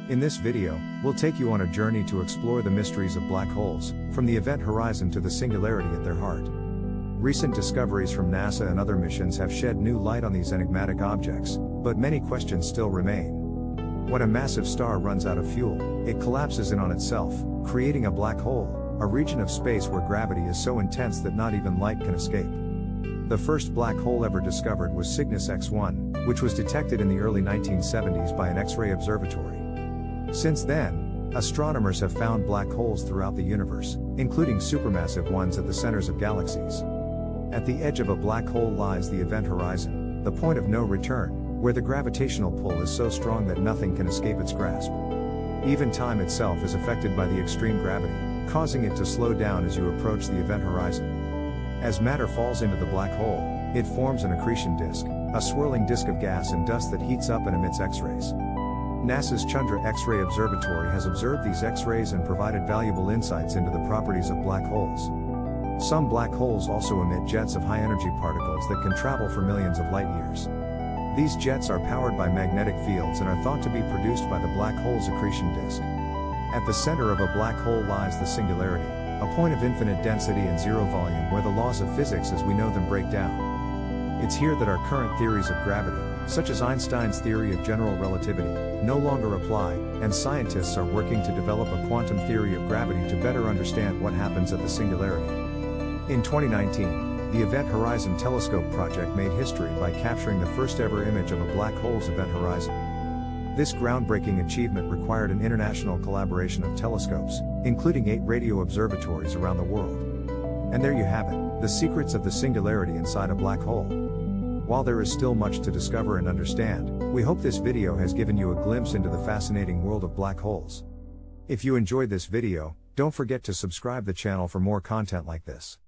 In this video, we'll take you on a journey to explore the mysteries of black holes, from the event horizon to the singularity at their heart. Recent discoveries from NASA and other missions have shed new light on these enigmatic objects, but many questions still remain. When a massive star runs out of fuel, it collapses in on itself, creating a black hole, a region of space where gravity is so intense that not even light can escape. The first black hole ever discovered was Cygnus X1, which was detected in the early 1970s by an X-ray observatory. Since then, astronomers have found black holes throughout the universe, including supermassive ones at the centers of galaxies. At the edge of a black hole lies the event horizon, the point of no return, where the gravitational pull is so strong that nothing can escape its grasp. Even time itself is affected by the extreme gravity, causing it to slow down as you approach the event horizon. As matter falls into the black hole, it forms an accretion disk, a swirling disk of gas and dust that heats up and emits X-rays. NASA's Chandra X-ray Observatory has observed these X-rays and provided valuable insights into the properties of black holes. Some black holes also emit jets of high-energy particles that can travel for millions of light-years. These jets are powered by magnetic fields and are thought to be produced by the black hole's accretion disk. At the center of a black hole lies the singularity, a point of infinite density and zero volume where the laws of physics as we know them break down. It's here that our current theories of gravity, such as Einstein's theory of general relativity, no longer apply, and scientists are working to develop a quantum theory of gravity to better understand what happens at the singularity. In 2019, the Event Horizon Telescope project made history by capturing the first ever image of a black hole's event horizon. This groundbreaking achievement required an international collaboration of telescopes, including 8 radio observatories around the world. And there you have it, the secrets of the singularity inside a black hole. While there is still much to discover and understand, we hope this video has given you a glimpse into the fascinating world of black holes. If you enjoyed this video, don't forget to subscribe the channel for more content like this.